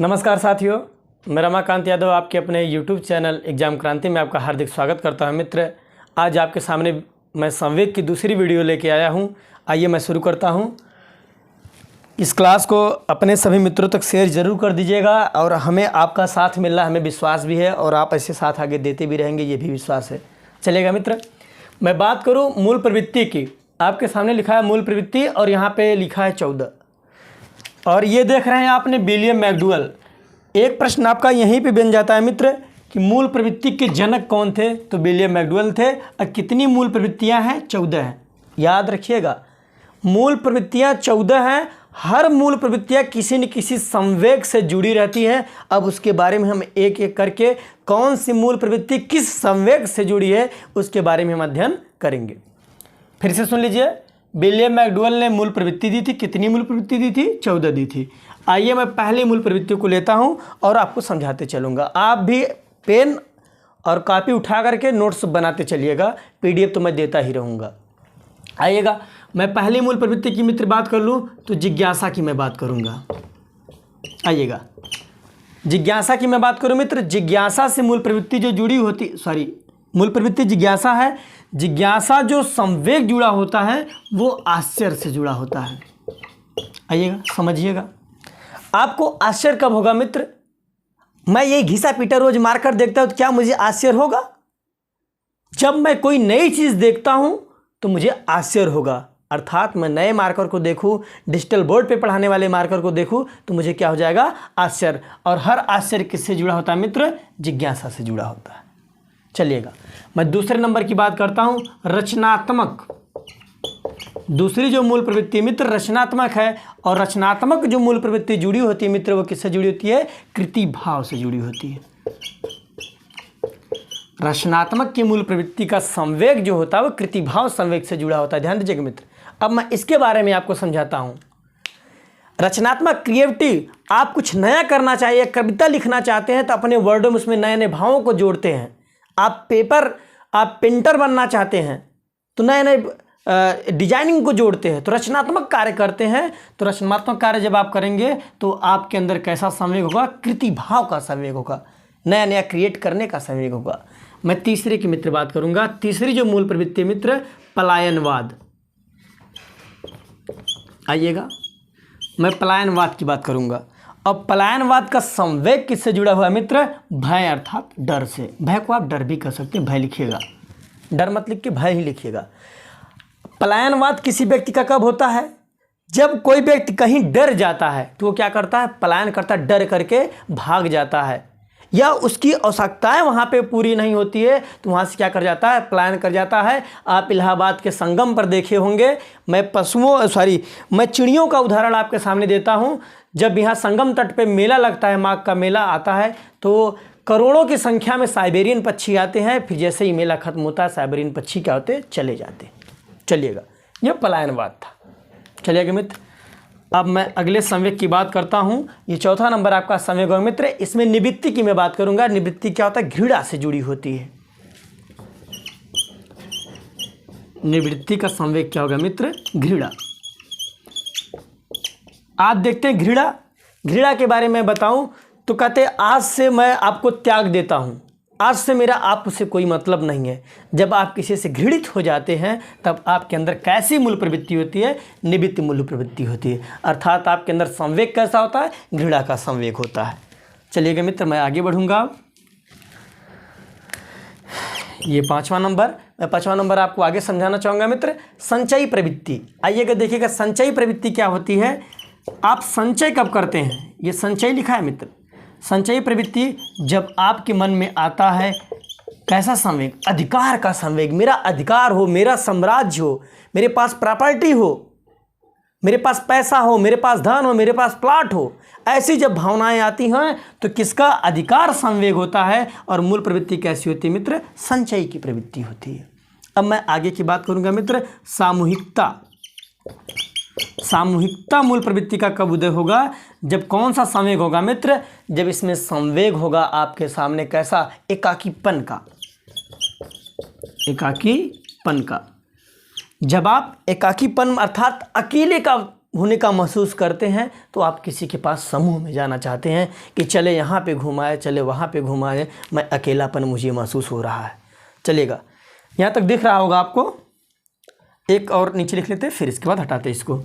नमस्कार साथियों, मैं रमाकांत यादव आपके अपने YouTube चैनल एग्जाम क्रांति में आपका हार्दिक स्वागत करता हूं। मित्र, आज आपके सामने मैं संवेग की दूसरी वीडियो लेके आया हूं। आइए मैं शुरू करता हूं। इस क्लास को अपने सभी मित्रों तक शेयर ज़रूर कर दीजिएगा और हमें आपका साथ मिल रहा, हमें विश्वास भी है और आप ऐसे साथ आगे देते भी रहेंगे, ये भी विश्वास है। चलेगा मित्र, मैं बात करूँ मूल प्रवृत्ति की। आपके सामने लिखा है मूल प्रवृत्ति और यहाँ पर लिखा है 14 और ये देख रहे हैं आपने विलियम मैकडूगल। एक प्रश्न आपका यहीं पे बन जाता है मित्र कि मूल प्रवृत्ति के जनक कौन थे, तो विलियम मैकडूगल थे। और कितनी मूल प्रवृत्तियां हैं? 14 हैं। याद रखिएगा, मूल प्रवृत्तियां 14 हैं। हर मूल प्रवृत्तियां किसी न किसी संवेग से जुड़ी रहती है। अब उसके बारे में हम एक एक करके कौन सी मूल प्रवृत्ति किस संवेग से जुड़ी है उसके बारे में हम अध्ययन करेंगे। फिर से सुन लीजिए, विलियम मैकडूगल ने मूल प्रवृत्ति दी थी। कितनी मूल प्रवृत्ति दी थी? 14 दी थी। आइए मैं पहली मूल प्रवृत्ति को लेता हूं और आपको समझाते चलूँगा। आप भी पेन और कॉपी उठा करके नोट्स बनाते चलिएगा। पीडीएफ तो मैं देता ही रहूँगा। आइएगा, मैं पहली मूल प्रवृत्ति की मित्र बात कर लूँ तो जिज्ञासा की मैं बात करूँगा। आइएगा, जिज्ञासा की मैं बात करूँ मित्र। जिज्ञासा से मूल प्रवृत्ति जो जुड़ी होती, मूल प्रवृत्ति जिज्ञासा है। जिज्ञासा जो संवेग जुड़ा होता है वो आश्चर्य से जुड़ा होता है। आइएगा, समझिएगा। आपको आश्चर्य कब होगा मित्र? मैं ये घिसा पीटा रोज मारकर देखता हूं तो क्या मुझे आश्चर्य होगा? जब मैं कोई नई चीज देखता हूं तो मुझे आश्चर्य होगा। अर्थात मैं नए मार्कर को देखूं, डिजिटल बोर्ड पे पढ़ाने वाले मार्कर को देखूं तो मुझे क्या हो जाएगा? आश्चर्य। और हर आश्चर्य किससे जुड़ा होता है मित्र? जिज्ञासा से जुड़ा होता है। चलिएगा, मैं दूसरे नंबर की बात करता हूं, रचनात्मक। दूसरी जो मूल प्रवृत्ति मित्र रचनात्मक है। और रचनात्मक जो मूल प्रवृत्ति जुड़ी होती है मित्र, वो किससे जुड़ी होती है? कृति भाव से जुड़ी होती है। रचनात्मक की मूल प्रवृत्ति का संवेग जो होता है वो कृति भाव संवेग से जुड़ा होता है। ध्यान दीजिएगा मित्र। अब मैं इसके बारे में आपको समझाता हूं। रचनात्मक क्रिएटिव, आप कुछ नया करना चाहिए, कविता लिखना चाहते हैं तो अपने वर्डों में उसमें नए नए भावों को जोड़ते हैं। आप पेंटर बनना चाहते हैं तो नए नए डिजाइनिंग को जोड़ते हैं, तो रचनात्मक कार्य करते हैं। तो रचनात्मक कार्य जब आप करेंगे तो आपके अंदर कैसा संवेग होगा? कृति भाव का संवेग होगा, नया नया क्रिएट करने का संवेग होगा। मैं तीसरे की मित्र बात करूंगा। तीसरी जो मूल प्रवृत्ति मित्र पलायनवाद। आइएगा, मैं पलायनवाद की बात करूंगा। अब पलायनवाद का संवेग किससे जुड़ा हुआ है मित्र? भय अर्थात डर से। भय को आप डर भी कह सकते हैं, भय लिखिएगा, डर मत लिख के भय ही लिखिएगा। पलायनवाद किसी व्यक्ति का कब होता है? जब कोई व्यक्ति कहीं डर जाता है तो वो क्या करता है? पलायन करता है, डर करके भाग जाता है। या उसकी आवश्यकताएं वहाँ पे पूरी नहीं होती है तो वहाँ से क्या कर जाता है? पलायन कर जाता है। आप इलाहाबाद के संगम पर देखे होंगे। मैं चिड़ियों का उदाहरण आपके सामने देता हूँ। जब यहाँ संगम तट पे मेला लगता है, माघ का मेला आता है, तो करोड़ों की संख्या में साइबेरियन पक्षी आते हैं। फिर जैसे ही मेला खत्म होता है साइबेरियन पक्षी क्या होते? चले जाते। चलिएगा, यह पलायनवाद था। चलिएगा मित्र, अब मैं अगले संवेग की बात करता हूं। ये चौथा नंबर आपका संवेग होगा मित्र। इसमें निवृत्ति की मैं बात करूंगा। निवृत्ति क्या होता है? घृणा से जुड़ी होती है। निवृत्ति का संवेग क्या होगा मित्र? घृणा। आप देखते हैं घृणा के बारे में बताऊं तो कहते हैं आज से मैं आपको त्याग देता हूं, आज से मेरा आपसे कोई मतलब नहीं है। जब आप किसी से घृणित हो जाते हैं तब आपके अंदर कैसी मूल प्रवृत्ति होती है? निवृत्ति मूल प्रवृत्ति होती है। अर्थात आपके अंदर संवेग कैसा होता है? घृणा का संवेग होता है। चलिएगा मित्र, मैं आगे बढ़ूंगा। ये पांचवा नंबर, मैं पांचवा नंबर आपको आगे समझाना चाहूँगा मित्र, संचयी प्रवृत्ति। आइएगा देखिएगा, संचयी प्रवृत्ति क्या होती है? आप संचय कब करते हैं? ये संचय लिखा है मित्र। संचयी प्रवृत्ति जब आपके मन में आता है कैसा संवेग? अधिकार का संवेग। मेरा अधिकार हो, मेरा साम्राज्य हो, मेरे पास प्रॉपर्टी हो, मेरे पास पैसा हो, मेरे पास धन हो, मेरे पास प्लॉट हो। ऐसी जब भावनाएं आती हैं तो किसका अधिकार संवेग होता है? और मूल प्रवृत्ति कैसी होती है मित्र? संचय की प्रवृत्ति होती है। अब मैं आगे की बात करूंगा मित्र, सामूहिकता। सामूहिकता मूल प्रवृत्ति का कब उदय होगा? जब कौन सा संवेग होगा मित्र? जब इसमें संवेग होगा आपके सामने कैसा? एकाकीपन का। एकाकीपन का। जब आप एकाकीपन अर्थात अकेले का होने का महसूस करते हैं तो आप किसी के पास समूह में जाना चाहते हैं कि चले यहाँ पे घुमाए, चले वहाँ पे घुमाए, मैं अकेलापन मुझे महसूस हो रहा है। चलेगा, यहाँ तक दिख रहा होगा आपको। एक और नीचे लिख लेते हैं, फिर इसके बाद हटाते हैं इसको।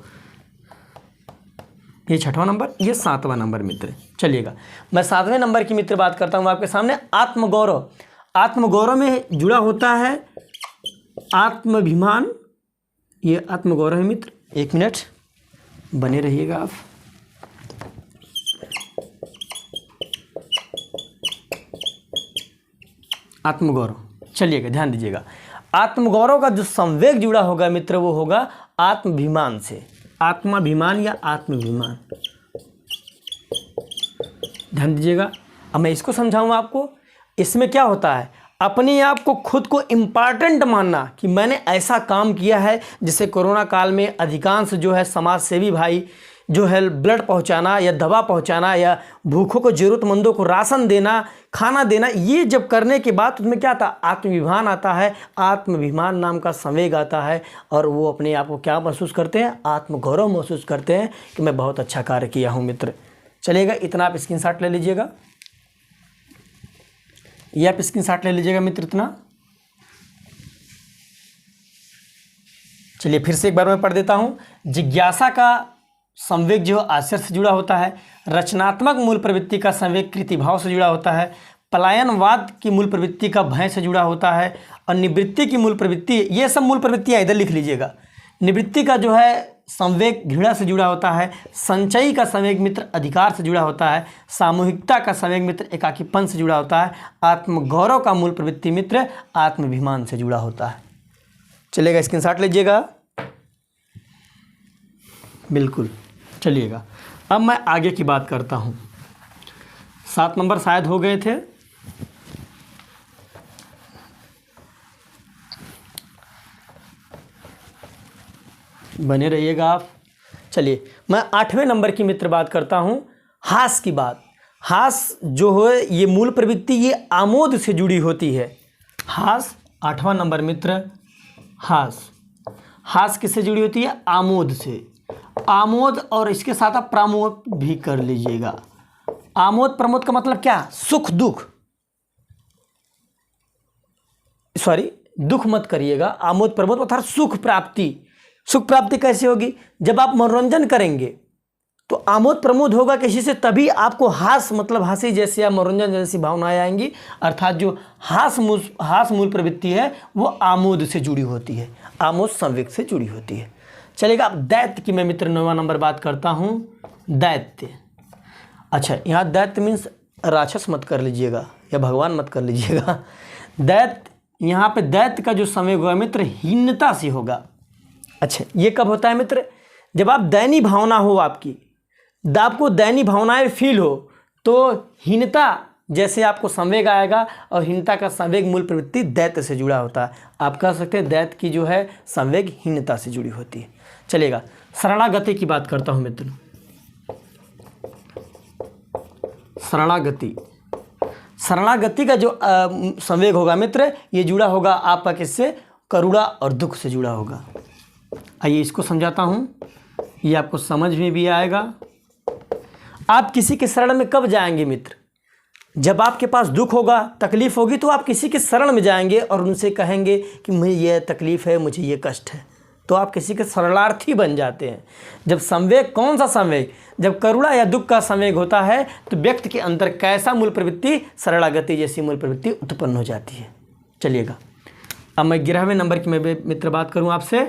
ये 6वां नंबर, ये 7वां नंबर मित्र। चलिएगा, मैं 7वें नंबर की मित्र बात करता हूँ आपके सामने। आत्मगौरव। आत्मगौरव में जुड़ा होता है आत्माभिमान। ये आत्मगौरव है मित्र। 1 मिनट बने रहिएगा आप। आत्मगौरव, चलिएगा ध्यान दीजिएगा। आत्मगौरव का जो संवेग जुड़ा होगा मित्र वो होगा आत्माभिमान से। आत्माभिमान या आत्माभिमान, ध्यान दीजिएगा। अब मैं इसको समझाऊंगा आपको। इसमें क्या होता है, अपने आप को खुद को इम्पॉर्टेंट मानना कि मैंने ऐसा काम किया है। जिससे कोरोना काल में अधिकांश जो है समाज सेवी भाई जो है ब्लड पहुंचाना या दवा पहुंचाना या भूखों को, ज़रूरतमंदों को राशन देना, खाना देना, ये जब करने के बाद उसमें क्या आता है, आत्माभिमान आता है। आत्माभिमान नाम का संवेग आता है और वो अपने आप को क्या महसूस करते हैं, आत्मगौरव महसूस करते हैं कि मैं बहुत अच्छा कार्य किया हूँ मित्र। चलेगा, इतना आप स्क्रीनशॉट ले लीजिएगा। ये आप स्क्रीनशॉट ले लीजिएगा मित्र इतना। चलिए फिर से एक बार मैं पढ़ देता हूँ। जिज्ञासा का संवेग जो आश्चर्य से जुड़ा होता है। रचनात्मक मूल प्रवृत्ति का संवेग कृतिभाव से जुड़ा होता है। पलायनवाद की मूल प्रवृत्ति का भय से जुड़ा होता है। और निवृत्ति की मूल प्रवृत्ति, ये सब मूल प्रवृत्तियाँ इधर लिख लीजिएगा। निवृत्ति का जो है संवेग घृणा से जुड़ा होता है। संचयी का संवेग मित्र अधिकार से जुड़ा होता है। सामूहिकता का संवेग मित्र एकाकीपन से जुड़ा होता है। आत्मगौरव का मूल प्रवृत्ति मित्र आत्माभिमान से जुड़ा होता है। चलेगा, स्क्रीनशॉट लीजिएगा। बिल्कुल, चलिएगा। अब मैं आगे की बात करता हूँ। 7 नंबर शायद हो गए थे। बने रहिएगा आप। चलिए, मैं 8वें नंबर की मित्र बात करता हूँ। हास की बात। हास जो है ये मूल प्रवृत्ति ये आमोद से जुड़ी होती है। हास 8वां नंबर मित्र। हास, हास किससे जुड़ी होती है, आमोद से। आमोद और इसके साथ आप प्रमोद भी कर लीजिएगा। आमोद प्रमोद का मतलब क्या, सुख दुख, सॉरी दुख मत करिएगा। आमोद प्रमोद अर्थात सुख प्राप्ति। सुख प्राप्ति कैसे होगी, जब आप मनोरंजन करेंगे तो आमोद प्रमोद होगा किसी से, तभी आपको हास मतलब हंसी जैसी या मनोरंजन जैसी भावनाएं आएंगी। अर्थात जो हास मूल प्रवृत्ति है वो आमोद से जुड़ी होती है, आमोद संवेग से जुड़ी होती है। चलेगा, अब दैत्य की मैं मित्र 9वां नंबर बात करता हूँ। दैत्य, अच्छा यहाँ दैत्य मीन्स राक्षस मत कर लीजिएगा या भगवान मत कर लीजिएगा। दैत्य, यहाँ पे दैत्य का जो संवेग होगा मित्र हीनता से होगा। अच्छा, ये कब होता है मित्र, जब आप दैनी भावना हो, आपको दैनी भावनाएं फील हो तो हीनता जैसे आपको संवेग आएगा। और हीनता का संवेग मूल प्रवृत्ति दैत्य से जुड़ा होता है। आप कह सकते हैं दैत्य की जो है संवेग हीनता से जुड़ी होती है। चलेगा, शरणागति की बात करता हूं मित्र। शरणागति, शरणागति का जो संवेग होगा मित्र ये जुड़ा होगा आपका किससे, करुणा और दुख से जुड़ा होगा। आइए इसको समझाता हूं, ये आपको समझ में भी आएगा। आप किसी के शरण में कब जाएंगे मित्र, जब आपके पास दुख होगा, तकलीफ होगी तो आप किसी के शरण में जाएंगे और उनसे कहेंगे कि मुझे ये तकलीफ है, मुझे ये कष्ट है, तो आप किसी के शरणार्थी बन जाते हैं। जब संवेग, कौन सा संवेग, जब करुणा या दुख का संवेग होता है तो व्यक्ति के अंदर कैसा मूल प्रवृत्ति, शरणागति जैसी मूल प्रवृत्ति उत्पन्न हो जाती है। चलिएगा, अब मैं 11वें नंबर की मैं मित्र बात करूं आपसे,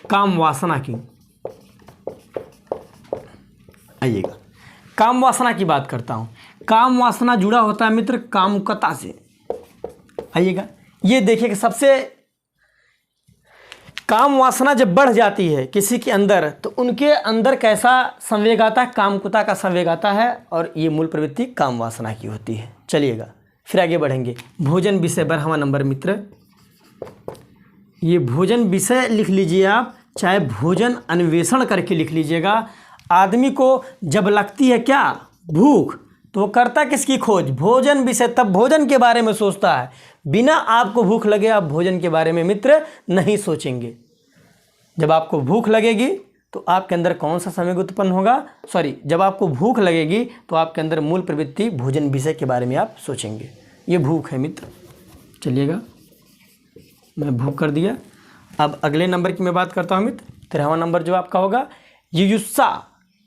काम वासना की। आइएगा, काम वासना की बात करता हूं। काम वासना जुड़ा होता है मित्र कामुकता से। आइएगा, ये देखिए कि सबसे काम वासना जब बढ़ जाती है किसी के अंदर तो उनके अंदर कैसा संवेग आता है, कामुकता का संवेग आता है और ये मूल प्रवृत्ति काम वासना की होती है। चलिएगा, फिर आगे बढ़ेंगे। भोजन विषय 12वां नंबर मित्र। ये भोजन विषय लिख लीजिए आप, चाहे भोजन अन्वेषण करके लिख लीजिएगा। आदमी को जब लगती है क्या, भूख, तो वो करता किसकी खोज, भोजन विषय, तब भोजन के बारे में सोचता है। बिना आपको भूख लगे आप भोजन के बारे में मित्र नहीं सोचेंगे। जब आपको भूख लगेगी तो आपके अंदर कौन सा संवेग उत्पन्न होगा, जब आपको भूख लगेगी तो आपके अंदर मूल प्रवृत्ति भोजन विषय के बारे में आप सोचेंगे। ये भूख है मित्र। चलिएगा, मैं भूख कर दिया। अब अगले नंबर की मैं बात करता हूँ मित्र। 13वां नंबर जो आपका होगा युयुत्सा।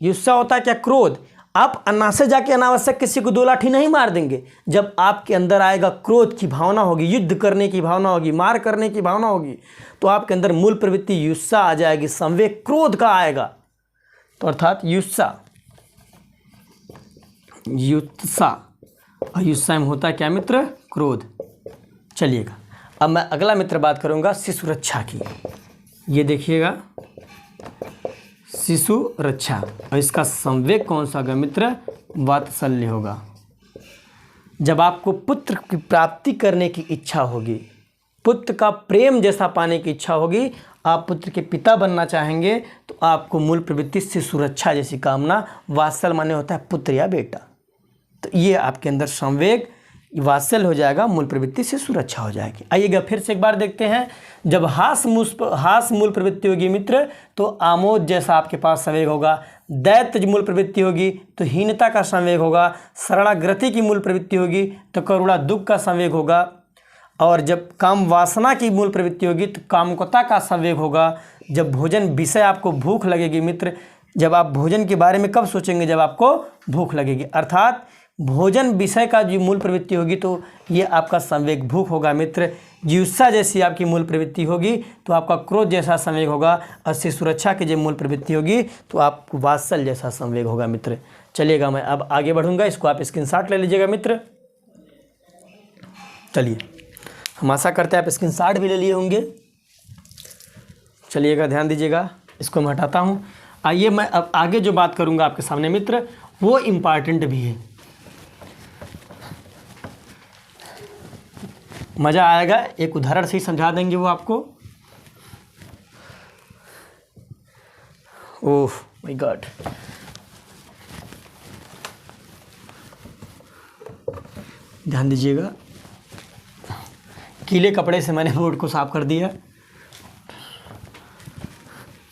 युयुत्सा होता है क्या, क्रोध। आप अन्ना से जाके अनावश्यक किसी को 2 लाठी नहीं मार देंगे। जब आपके अंदर आएगा क्रोध की भावना होगी, युद्ध करने की भावना होगी, मार करने की भावना होगी, तो आपके अंदर मूल प्रवृत्ति युयुत्सा आ जाएगी, संवेग क्रोध का आएगा। तो अर्थात युयुत्सा, युयुत्सा, और युयुत्सा में होता है क्या मित्र, क्रोध। चलिएगा, अब मैं अगला मित्र बात करूंगा शिशु रक्षा की। ये देखिएगा, शिशु रक्षा, और इसका संवेग कौन सा होगा मित्र, वात्सल्य होगा। जब आपको पुत्र की प्राप्ति करने की इच्छा होगी, पुत्र का प्रेम जैसा पाने की इच्छा होगी, आप पुत्र के पिता बनना चाहेंगे, तो आपको मूल प्रवृत्ति शिशु रक्षा जैसी कामना, वात्सल माने होता है पुत्र या बेटा, तो ये आपके अंदर संवेग वात्सल्य हो जाएगा, मूल प्रवृत्ति से सुरक्षा हो जाएगी। आइएगा फिर से एक बार देखते हैं। जब हास मूल प्रवृत्ति होगी मित्र, तो आमोद जैसा आपके पास संवेग होगा। दैत्य मूल प्रवृत्ति होगी तो हीनता का संवेग होगा। शरणागति की मूल प्रवृत्ति होगी तो करुणा दुख का संवेग होगा। और जब काम वासना की मूल प्रवृत्ति होगी तो कामुकता का संवेग होगा। जब भोजन विषय आपको भूख लगेगी मित्र, जब आप भोजन के बारे में कब सोचेंगे, जब आपको भूख लगेगी, अर्थात भोजन विषय का जो मूल प्रवृत्ति होगी तो ये आपका संवेग भूख होगा मित्र। जिज्ञासा जैसी आपकी मूल प्रवृत्ति होगी तो आपका क्रोध जैसा संवेग होगा। और सुरक्षा की जो मूल प्रवृत्ति होगी तो आपको वात्सल्य जैसा संवेग होगा मित्र। चलिएगा, मैं अब आगे बढ़ूंगा, इसको आप स्क्रीनशॉट ले लीजिएगा मित्र। चलिए, हम आशा करते हैं आप स्क्रीनशॉट भी ले लिए होंगे। चलिएगा, ध्यान दीजिएगा, इसको मैं हटाता हूँ। आइए, मैं अब आगे जो बात करूँगा आपके सामने मित्र, वो इम्पॉर्टेंट भी है, मज़ा आएगा। एक उदाहरण से ही समझा देंगे वो आपको। ओह माय गॉड, ध्यान दीजिएगा, गीले कपड़े से मैंने बोर्ड को साफ कर दिया।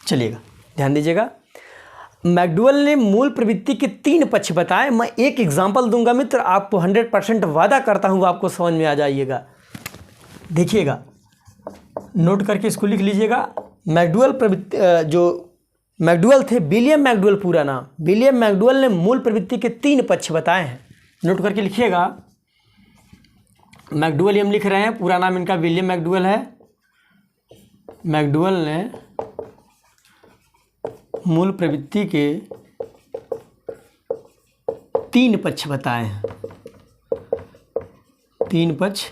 चलिएगा, ध्यान दीजिएगा। मैकडूवेल ने मूल प्रवृत्ति के 3 पक्ष बताए। मैं एक एग्जांपल दूंगा मित्र, आपको 100% वादा करता हूँ आपको समझ में आ जाइएगा। देखिएगा, नोट करके इसको लिख लीजिएगा। मैकडूवेल प्रवृत्ति, जो मैकडूवेल थे, विलियम मैकडूवेल पूरा नाम, विलियम मैकडूवेल ने मूल प्रवृत्ति के 3 पक्ष बताए हैं। नोट करके लिखिएगा। मैकडूवेल हम लिख रहे हैं, पूरा नाम इनका विलियम मैकडूवेल है। मैकडूवेल ने मूल प्रवृत्ति के 3 पक्ष बताए हैं। 3 पक्ष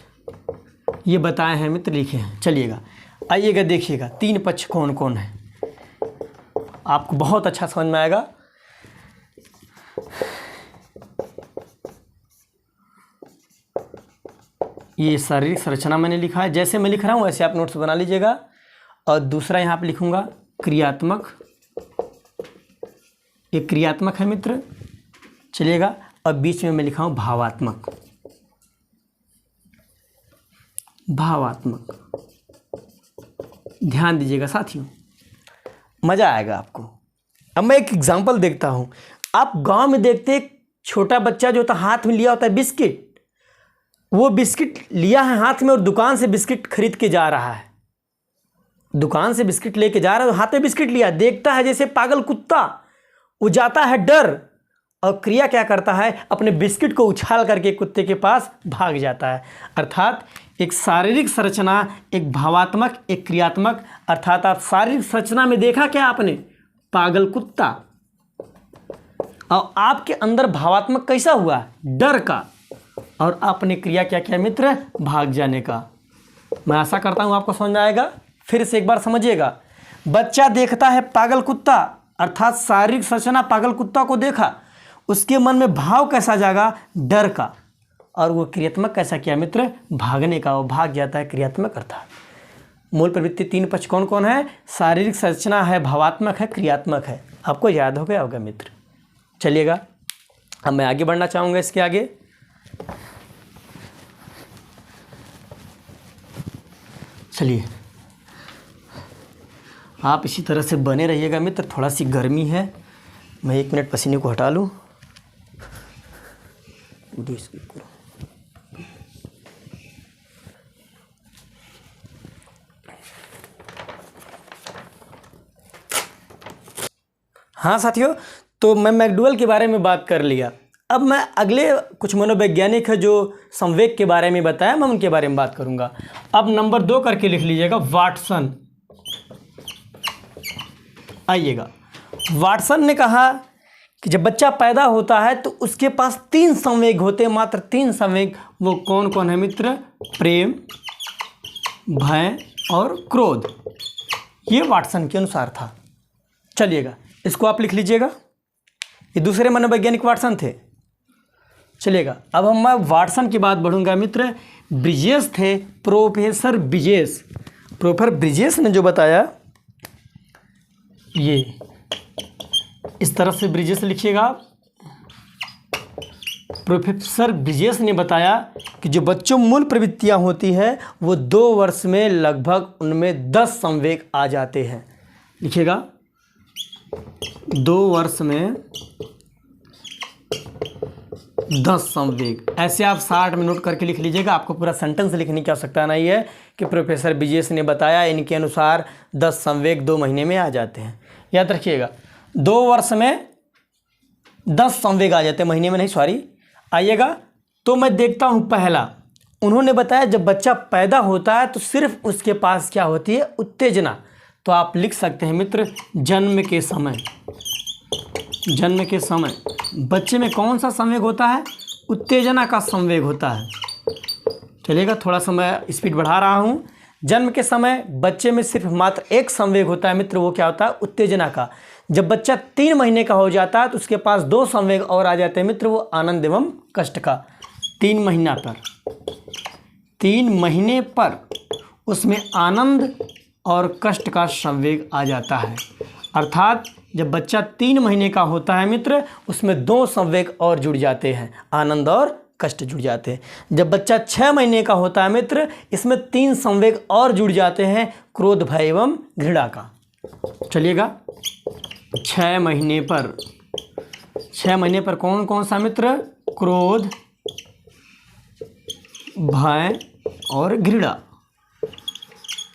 ये बताए हैं मित्र, लिखे हैं। चलिएगा, आइएगा, देखिएगा 3 पक्ष कौन कौन है, आपको बहुत अच्छा समझ में आएगा। ये शारीरिक संरचना मैंने लिखा है, जैसे मैं लिख रहा हूँ वैसे आप नोट्स बना लीजिएगा। और दूसरा यहाँ पे लिखूँगा क्रियात्मक, ये क्रियात्मक है मित्र। चलिएगा, और बीच में मैं लिखा हूँ भावात्मक, भावात्मक। ध्यान दीजिएगा साथियों, मज़ा आएगा आपको। अब मैं एक एग्जांपल देखता हूँ। आप गांव में देखते एक छोटा बच्चा जो होता है, हाथ में लिया होता है बिस्किट, वो बिस्किट लिया है हाथ में और दुकान से बिस्किट खरीद के जा रहा है। दुकान से बिस्किट लेके जा रहा है, तो हाथ में बिस्किट लिया, देखता है जैसे पागल कुत्ता, वो जाता है डर, और क्रिया क्या करता है, अपने बिस्किट को उछाल करके कुत्ते के पास भाग जाता है। अर्थात एक शारीरिक संरचना, एक भावात्मक, एक क्रियात्मक। अर्थात आप शारीरिक संरचना में देखा क्या आपने, पागल कुत्ता, और आपके अंदर भावात्मक कैसा हुआ, डर का, और आपने क्रिया क्या किया मित्र, भाग जाने का। मैं आशा करता हूं आपको समझ में आएगा। फिर से एक बार समझिएगा। बच्चा देखता है पागल कुत्ता, अर्थात शारीरिक संरचना, पागल कुत्ता को देखा, उसके मन में भाव कैसा जागा, डर का, और वो क्रियात्मक कैसा किया मित्र, भागने का, वो भाग जाता है, क्रियात्मक। अर्थात मूल प्रवृत्ति 3 पक्ष कौन कौन है, शारीरिक संरचना है, भावात्मक है, क्रियात्मक है। आपको याद हो गया होगा मित्र। चलिएगा, अब मैं आगे बढ़ना चाहूँगा इसके आगे। चलिए, आप इसी तरह से बने रहिएगा मित्र। थोड़ा सी गर्मी है, मैं 1 मिनट पसीने को हटा लूँ। हाँ साथियों, तो मैं मैकडूगल के बारे में बात कर लिया। अब मैं अगले कुछ मनोवैज्ञानिक है जो संवेग के बारे में बताया, मैं उनके बारे में बात करूंगा। अब नंबर 2 करके लिख लीजिएगा, वाटसन। आइएगा, वाटसन ने कहा कि जब बच्चा पैदा होता है तो उसके पास 3 संवेग होते हैं, मात्र 3 संवेग। वो कौन कौन है मित्र? प्रेम, भय और क्रोध। ये वाटसन के अनुसार था। चलिएगा, इसको आप लिख लीजिएगा। ये दूसरे मनोवैज्ञानिक वाटसन थे। चलिएगा, अब मैं वाटसन की बात बढ़ूंगा मित्र। ब्रिजेस थे, प्रोफेसर ब्रिजेस। प्रोफेसर ब्रिजेस ने जो बताया, ये इस तरह से ब्रिजेस लिखिएगा। प्रोफेसर ब्रिजेस ने बताया कि जो बच्चों मूल प्रवृत्तियां होती हैं वो 2 वर्ष में लगभग उनमें 10 संवेग आ जाते हैं। लिखिएगा, 2 वर्ष में 10 संवेग। ऐसे आप 60 में नोट करके लिख लीजिएगा। आपको पूरा सेंटेंस लिखने की आवश्यकता नहीं है कि प्रोफेसर ब्रिजेस ने बताया, इनके अनुसार 10 संवेग 2 महीने में आ जाते हैं। याद रखिएगा, 2 वर्ष में 10 संवेग आ जाते हैं, महीने में नहीं, सॉरी। आइएगा, तो मैं देखता हूँ पहला, उन्होंने बताया जब बच्चा पैदा होता है तो सिर्फ उसके पास क्या होती है? उत्तेजना। तो आप लिख सकते हैं मित्र, जन्म के समय। जन्म के समय बच्चे में कौन सा संवेग होता है? उत्तेजना का संवेग होता है। चलिएगा, थोड़ा सा मैं स्पीड बढ़ा रहा हूँ। जन्म के समय बच्चे में सिर्फ मात्र 1 संवेग होता है मित्र। वो क्या होता है? उत्तेजना का। जब बच्चा 3 महीने का हो जाता है तो उसके पास 2 संवेग और आ जाते हैं मित्र। वो आनंद एवं कष्ट का। 3 महीने पर उसमें आनंद और कष्ट का संवेग आ जाता है। अर्थात जब बच्चा 3 महीने का होता है मित्र, उसमें 2 संवेग और जुड़ जाते हैं, आनंद और कष्ट जुड़ जाते हैं। जब बच्चा 6 महीने का होता है मित्र, इसमें 3 संवेग और जुड़ जाते हैं, क्रोध, भय एवं घृणा का। चलिएगा, 6 महीने पर कौन कौन सा मित्र? क्रोध, भय और घृणा,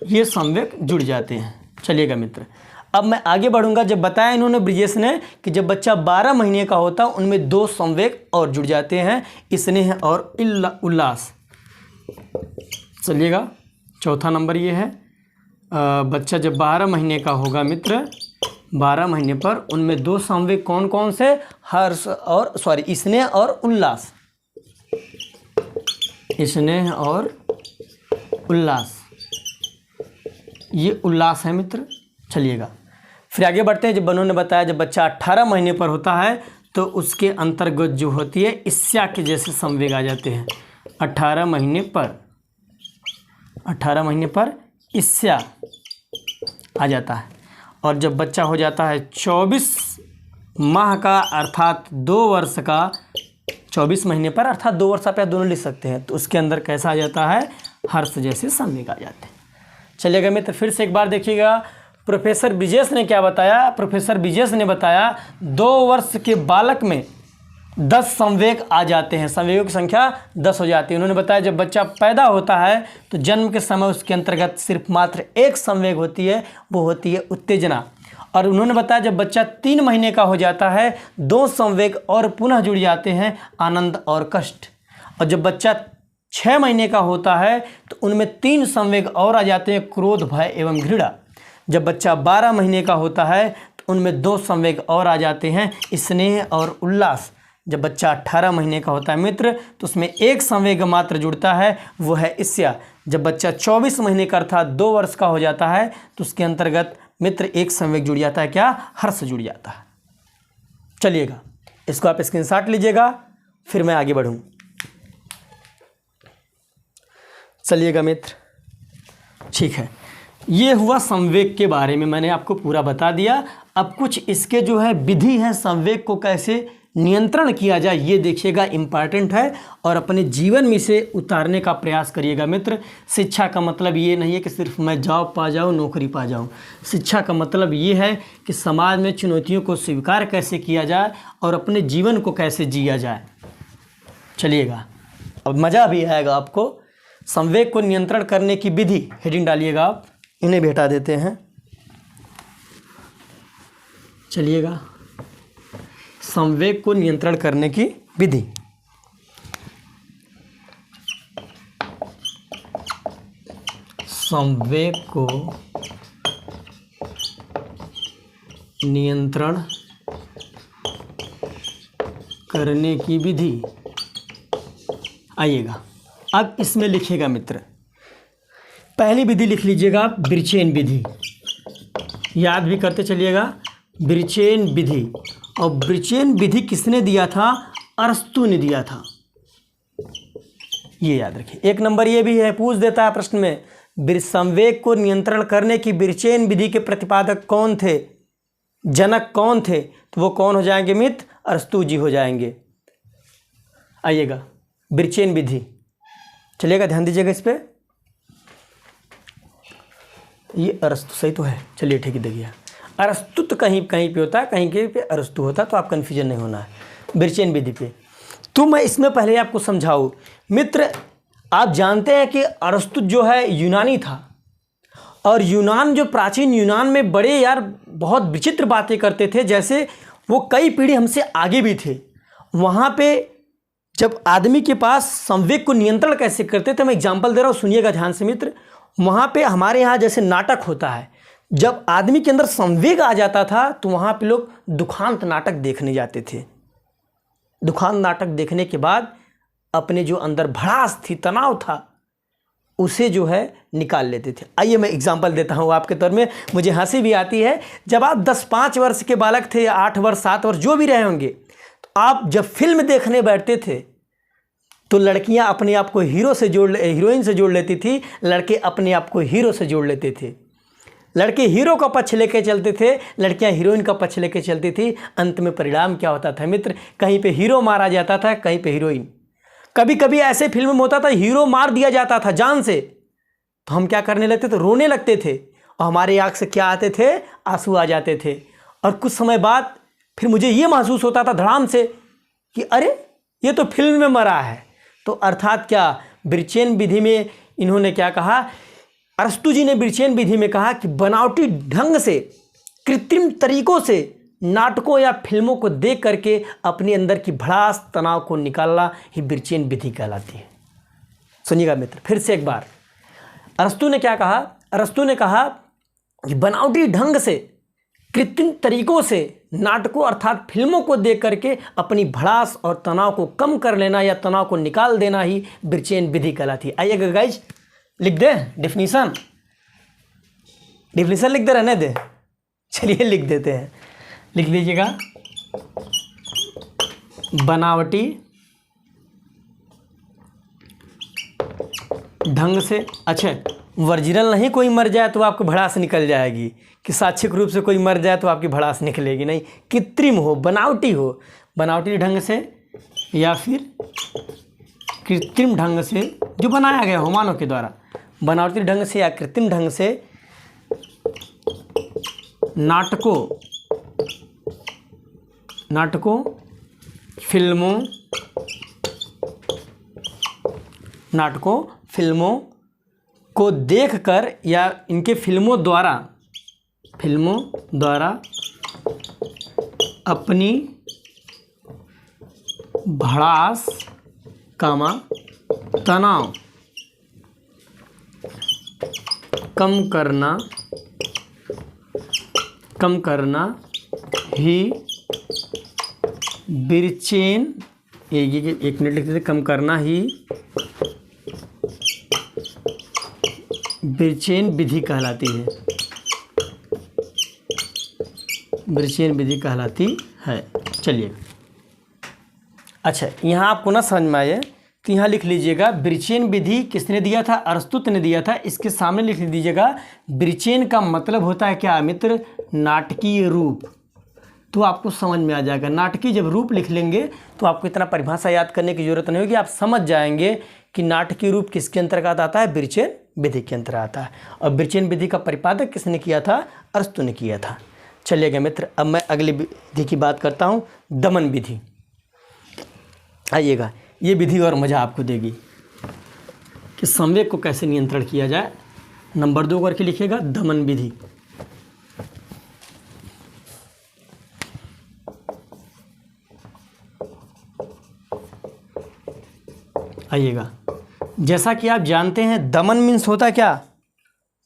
ये संवेग जुड़ जाते हैं। चलिएगा मित्र, अब मैं आगे बढ़ूंगा। जब बताया इन्होंने ब्रिजेस ने कि जब बच्चा 12 महीने का होता है उनमें 2 संवेग और जुड़ जाते हैं, स्नेह और उल्लास। चलिएगा, चौथा नंबर ये है, बच्चा जब 12 महीने का होगा मित्र, 12 महीने पर उनमें 2 संवेग कौन कौन से? हर्ष और स्नेह और उल्लास। स्नेह और उल्लास, ये उल्लास है मित्र। चलिएगा, फिर आगे बढ़ते हैं। जब उन्होंने बताया जब बच्चा 18 महीने पर होता है तो उसके अंतर्गत जो होती है ईर्ष्या के जैसे संवेग आ जाते हैं। 18 महीने पर ईर्ष्या आ जाता है। और जब बच्चा हो जाता है 24 माह का, अर्थात 2 वर्ष का, 24 महीने पर अर्थात 2 वर्ष आप दोनों लिख सकते हैं, तो उसके अंदर कैसा आ जाता है? हर्ष जैसे संवेग आ जाते हैं। चलिएगा मित्र, फिर से एक बार देखिएगा, प्रोफेसर ब्रिजेस ने क्या बताया? प्रोफेसर ब्रिजेस ने बताया 2 वर्ष के बालक में 10 संवेग आ जाते हैं, संवेगों की संख्या 10 हो जाती है। उन्होंने बताया जब बच्चा पैदा होता है तो जन्म के समय उसके अंतर्गत सिर्फ मात्र 1 संवेग होती है, वो होती है उत्तेजना। और उन्होंने बताया जब बच्चा 3 महीने का हो जाता है 2 संवेग और पुनः जुड़ जाते हैं, आनंद और कष्ट। और जब बच्चा 6 महीने का होता है तो उनमें 3 संवेग और आ जाते हैं, क्रोध, भय एवं घृणा। जब बच्चा 12 महीने का होता है तो उनमें 2 संवेग और आ जाते हैं, स्नेह और उल्लास। जब बच्चा 18 महीने का होता है मित्र तो उसमें 1 संवेग मात्र जुड़ता है, वो है ईर्ष्या। जब बच्चा 24 महीने का अर्थात 2 वर्ष का हो जाता है तो उसके अंतर्गत मित्र 1 संवेग जुड़ जाता है, क्या? हर्ष जुड़ जाता है। चलिएगा, इसको आप स्क्रीनशॉट लीजिएगा, फिर मैं आगे बढ़ूँ। चलिएगा मित्र, ठीक है, ये हुआ संवेग के बारे में, मैंने आपको पूरा बता दिया। अब कुछ इसके जो है विधि है संवेग को कैसे नियंत्रण किया जाए, ये देखिएगा इम्पॉर्टेंट है और अपने जीवन में इसे उतारने का प्रयास करिएगा मित्र। शिक्षा का मतलब ये नहीं है कि सिर्फ मैं जॉब पा जाऊँ, नौकरी पा जाऊँ। शिक्षा का मतलब ये है कि समाज में चुनौतियों को स्वीकार कैसे किया जाए और अपने जीवन को कैसे जिया जाए। चलिएगा, अब मज़ा भी आएगा आपको। संवेग को नियंत्रण करने की विधि, हेडिंग डालिएगा आप, इन्हें भी हटा देते हैं। चलिएगा, संवेग को नियंत्रण करने की विधि। संवेग को नियंत्रण करने की विधि। आइएगा, अब इसमें लिखिएगा मित्र, पहली विधि लिख लीजिएगा आप, बिरचेन विधि। याद भी करते चलिएगा, बिरचेन विधि। और बिरचेन विधि किसने दिया था? अरस्तु ने दिया था, ये याद रखिए। एक नंबर ये भी है, पूछ देता है प्रश्न में, संवेग को नियंत्रण करने की बिरचेन विधि के प्रतिपादक कौन थे, जनक कौन थे? तो वो कौन हो जाएंगे मित्र? अरस्तु जी हो जाएंगे। आइएगा, बिरचेन विधि। चलिएगा, ध्यान दीजिएगा इस पर। ये अरस्तु सही तो है, चलिए ठीक है। देखिए, अरस्तु तो कहीं कहीं पे होता है, कहीं कहीं पे अरस्तु होता है, तो आप कन्फ्यूजन नहीं होना है बिरचेन विधि पे। तो मैं इसमें पहले आपको समझाऊँ मित्र, आप जानते हैं कि अरस्तु जो है यूनानी था, और यूनान जो प्राचीन यूनान में बड़े यार बहुत विचित्र बातें करते थे, जैसे वो कई पीढ़ी हमसे आगे भी थे। वहाँ पे जब आदमी के पास संवेग को नियंत्रण कैसे करते थे, मैं एग्जाम्पल दे रहा हूँ, सुनिएगा ध्यान से मित्र। वहाँ पे हमारे यहाँ जैसे नाटक होता है, जब आदमी के अंदर संवेग आ जाता था तो वहाँ पे लोग दुखांत नाटक देखने जाते थे। दुखांत नाटक देखने के बाद अपने जो अंदर भड़ास थी, तनाव था, उसे जो है निकाल लेते थे। आइए मैं एग्जांपल देता हूँ आपके तौर में, मुझे हंसी भी आती है। जब आप 10-5 वर्ष के बालक थे, या 8 वर्ष 7 वर्ष जो भी रहे होंगे, तो आप जब फिल्म देखने बैठते थे तो लड़कियां अपने आप को हीरोइन से जोड़ लेती थी, लड़के अपने आप को हीरो से जोड़ लेते थे। लड़के हीरो का पक्ष लेके चलते थे, लड़कियां हीरोइन का पक्ष लेके चलती थी। अंत में परिणाम क्या होता था मित्र? कहीं पे हीरो मारा जाता था, कहीं पे हीरोइन। कभी कभी ऐसे फिल्म में होता था हीरो मार दिया जाता था जान से, तो हम क्या करने लगते थे? रोने लगते थे, और हमारे आँख से क्या आते थे? आंसू आ जाते थे। और कुछ समय बाद फिर मुझे ये महसूस होता था धड़ाम से कि अरे ये तो फिल्म में मरा है। तो अर्थात क्या, बिरचेन विधि में इन्होंने क्या कहा? अरस्तु जी ने बिरचेन विधि में कहा कि बनावटी ढंग से, कृत्रिम तरीकों से नाटकों या फिल्मों को देख करके अपने अंदर की भड़ास, तनाव को निकालना ही बिरचेन विधि कहलाती है। सुनिएगा मित्र, फिर से एक बार, अरस्तु ने क्या कहा? अरस्तु ने कहा कि बनावटी ढंग से, कृत्रिम तरीकों से नाटकों अर्थात फिल्मों को देख करके अपनी भड़ास और तनाव को कम कर लेना या तनाव को निकाल देना ही बिरचेन विधि कहलाती है। आइएगा गाइज, लिख दे डेफिनेशन लिख दे, रहने दे, चलिए लिख देते हैं। लिख लीजिएगा, बनावटी ढंग से। अच्छा, वर्जिनल नहीं, कोई मर जाए तो आपकी भड़ास निकल जाएगी, कि साक्षिक रूप से कोई मर जाए तो आपकी भड़ास निकलेगी नहीं। कृत्रिम हो, बनावटी हो, बनावटी ढंग से या फिर कृत्रिम ढंग से जो बनाया गया हो मानव के द्वारा, बनावटी ढंग से या कृत्रिम ढंग से नाटकों, फिल्मों को देखकर या इनके फिल्मों द्वारा अपनी भड़ास, तनाव कम करना ही बिरचेन, ये एक मिनट लिखते थे, कम करना ही बिरचेन विधि कहलाती है। बिरचेन विधि कहलाती है। चलिए, अच्छा यहाँ आपको ना समझ में आए तो यहाँ लिख लीजिएगा, बिरचेन विधि किसने दिया था? अरस्तु ने दिया था। इसके सामने लिख दीजिएगा, बिरचेन का मतलब होता है क्या मित्र? नाटकीय रूप। तो आपको समझ में आ जाएगा। नाटकीय जब रूप लिख लेंगे तो आपको इतना परिभाषा याद करने की जरूरत नहीं होगी, आप समझ जाएंगे कि नाटकीय रूप किसके अंतर्गत आता है, विरचन विधि के अंतर्गत आता है। और विरचन विधि का प्रतिपादक किसने किया था, अरस्तु ने किया था। चलिएगा मित्र, अब मैं अगली विधि की बात करता हूँ, दमन विधि। आइएगा, ये विधि और मज़ा आपको देगी कि संवेग को कैसे नियंत्रण किया जाए। नंबर 2 करके लिखिएगा, दमन विधि। आइएगा, जैसा कि आप जानते हैं दमन मीन्स होता क्या,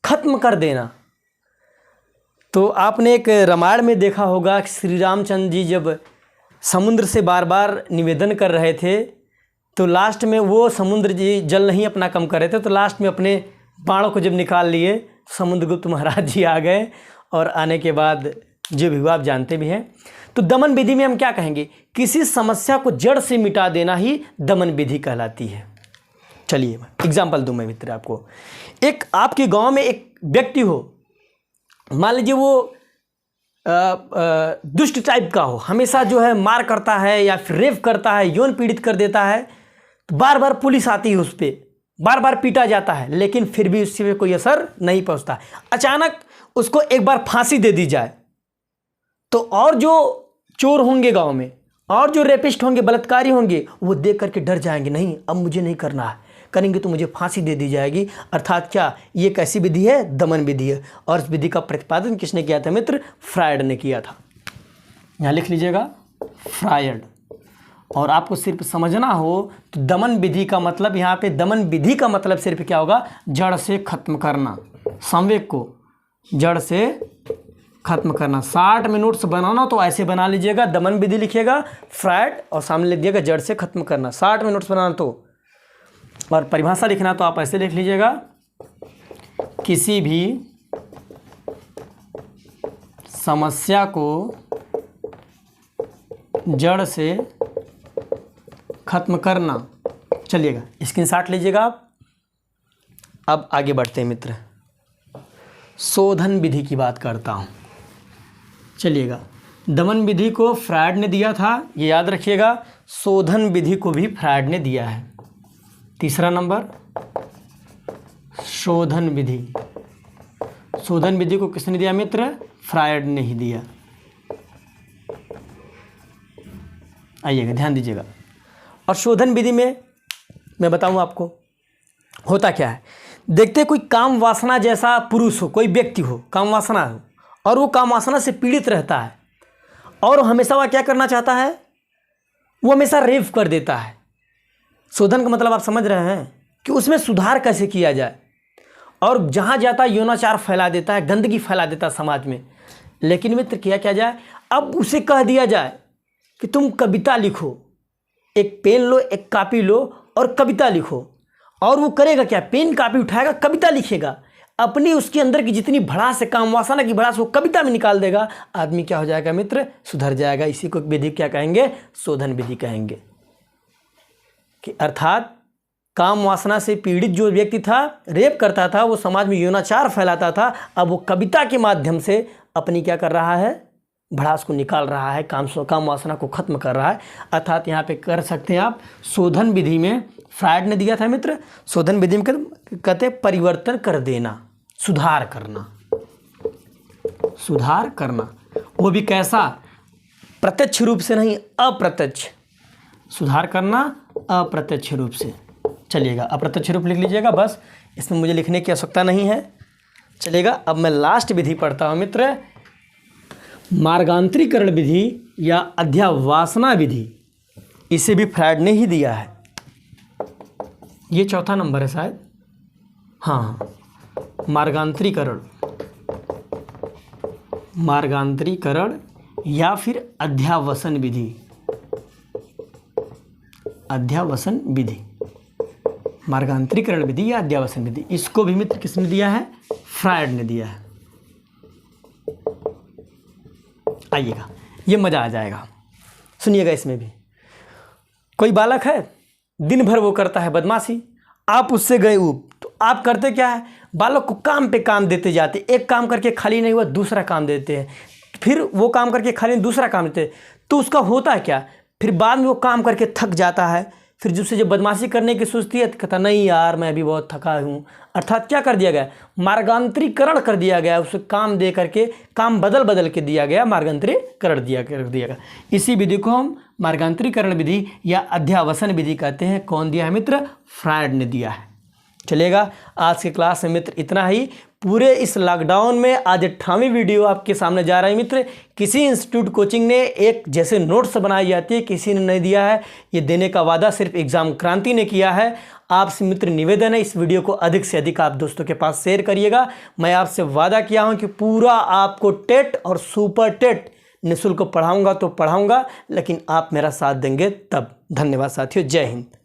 खत्म कर देना। तो आपने एक रामायण में देखा होगा कि श्री रामचंद्र जी जब समुद्र से बार बार निवेदन कर रहे थे तो लास्ट में वो समुद्र जी जल नहीं अपना कम कर रहे थे, तो लास्ट में अपने बाणों को जब निकाल लिए, समुद्रगुप्त महाराज जी आ गए और आने के बाद जो भी हुआ आप जानते भी हैं। तो दमन विधि में हम क्या कहेंगे, किसी समस्या को जड़ से मिटा देना ही दमन विधि कहलाती है। चलिए एग्जाम्पल दूँ मैं मित्र आपको। एक आपके गांव में एक व्यक्ति हो, मान लीजिए वो दुष्ट टाइप का हो, हमेशा जो है मार करता है या फिर रेप करता है, यौन पीड़ित कर देता है, तो बार बार पुलिस आती है उस पर, बार बार पीटा जाता है, लेकिन फिर भी उससे पे कोई असर नहीं पहुंचता। अचानक उसको एक बार फांसी दे दी जाए तो और जो चोर होंगे गांव में और जो रेपिस्ट होंगे, बलात्कारी होंगे, वो देख करके डर जाएंगे, नहीं अब मुझे नहीं करना है, करेंगे तो मुझे फांसी दे दी जाएगी। अर्थात क्या, ये कैसी विधि है, दमन विधि है। और इस विधि का प्रतिपादन किसने किया था मित्र, फ्रायड ने किया था। यहाँ लिख लीजिएगा, फ्रायड। और आपको सिर्फ समझना हो तो दमन विधि का मतलब, यहाँ पे दमन विधि का मतलब सिर्फ क्या होगा, जड़ से खत्म करना, संवेग को जड़ से खत्म करना। 60 में नोट्स बनाना तो ऐसे बना लीजिएगा, दमन विधि लिखिएगा फ्रायड और सामने लिख दिएगा जड़ से खत्म करना। 60 में नोट्स बनाना तो, और परिभाषा लिखना तो आप ऐसे लिख लीजिएगा, किसी भी समस्या को जड़ से खत्म करना। चलिएगा स्क्रीनशॉट लीजिएगा आप। अब आगे बढ़ते हैं मित्र, शोधन विधि की बात करता हूँ। चलिएगा, दमन विधि को फ्रायड ने दिया था, ये याद रखिएगा, शोधन विधि को भी फ्रायड ने दिया है। तीसरा नंबर, शोधन विधि। शोधन विधि को किसने दिया मित्र, फ्रायड ने ही दिया। आइएगा ध्यान दीजिएगा। और शोधन विधि में मैं बताऊं आपको होता क्या है। देखते कोई काम वासना जैसा पुरुष हो, कोई व्यक्ति हो, काम वासना हो, और वो काम वासना से पीड़ित रहता है, और हमेशा वह क्या करना चाहता है, वो हमेशा रेप कर देता है। शोधन का मतलब आप समझ रहे हैं कि उसमें सुधार कैसे किया जाए, और जहाँ जाता है यौनाचार फैला देता है, गंदगी फैला देता है समाज में। लेकिन मित्र किया क्या जाए, अब उसे कह दिया जाए कि तुम कविता लिखो, एक पेन लो, एक कापी लो और कविता लिखो। और वो करेगा क्या, पेन कापी उठाएगा, कविता लिखेगा, अपनी उसके अंदर की जितनी भड़ास है, काम वासना की भड़ास, वो कविता में निकाल देगा। आदमी क्या हो जाएगा मित्र, सुधर जाएगा। इसी को विधि क्या कहेंगे, शोधन विधि कहेंगे। कि अर्थात काम वासना से पीड़ित जो व्यक्ति था, रेप करता था, वो समाज में यौनाचार फैलाता था, अब वो कविता के माध्यम से अपनी क्या कर रहा है, भड़ास को निकाल रहा है, काम वासना को खत्म कर रहा है। अर्थात यहाँ पे कर सकते हैं आप, शोधन विधि में फ्रायड ने दिया था मित्र, शोधन विधि में कहते हैं परिवर्तन कर देना, सुधार करना। सुधार करना वो भी कैसा, प्रत्यक्ष रूप से नहीं, अप्रत्यक्ष। सुधार करना अप्रत्यक्ष रूप से। चलिएगा अप्रत्यक्ष रूप लिख लीजिएगा, बस इसमें मुझे लिखने की आवश्यकता नहीं है। चलिएगा अब मैं लास्ट विधि पढ़ता हूँ मित्र, मार्गांतरीकरण विधि या अध्यावासना विधि। इसे भी फ्रायड ने ही दिया है, ये चौथा नंबर है शायद, हाँ। मार्गांतरीकरण, मार्गांतरीकरण या फिर अध्यावसन विधि, अध्यावसन विधि, मार्गांतरीकरण विधि या अध्यावसन विधि। इसको भी मित्र किसने दिया है, फ्रायड ने दिया है। आइएगा, ये मज़ा आ जाएगा, सुनिएगा। इसमें भी कोई बालक है, दिन भर वो करता है बदमाशी, आप उससे गए ऊब, तो आप करते क्या है, बालक को काम पे काम देते जाते, एक काम करके खाली नहीं हुआ दूसरा काम देते हैं, फिर वो काम करके खाली दूसरा काम लेते, तो उसका होता है क्या, फिर बाद में वो काम करके थक जाता है, फिर जिससे जो बदमाशी करने की सोचती है तो कहता नहीं यार मैं अभी बहुत थका हूँ। अर्थात क्या कर दिया गया, मार्गांतरीकरण कर दिया गया, उसे काम दे करके काम बदल बदल के दिया गया, मार्गांतरीकरण कर दिया गया। इसी विधि को हम मार्गांतरीकरण विधि या अध्यावसन विधि कहते हैं। कौन दिया है मित्र, फ्रायड ने दिया है। चलेगा, आज के क्लास में मित्र इतना ही। पूरे इस लॉकडाउन में आज 18वीं वीडियो आपके सामने जा रहा है मित्र। किसी इंस्टीट्यूट कोचिंग ने एक जैसे नोट्स बनाई जाती है, किसी ने नहीं दिया है। ये देने का वादा सिर्फ एग्जाम क्रांति ने किया है। आपसे मित्र निवेदन है, इस वीडियो को अधिक से अधिक आप दोस्तों के पास शेयर करिएगा। मैं आपसे वादा किया हूँ कि पूरा आपको टेट और सुपर टेट निःशुल्क पढ़ाऊँगा तो पढ़ाऊँगा, लेकिन आप मेरा साथ देंगे तब। धन्यवाद साथियों, जय हिंद।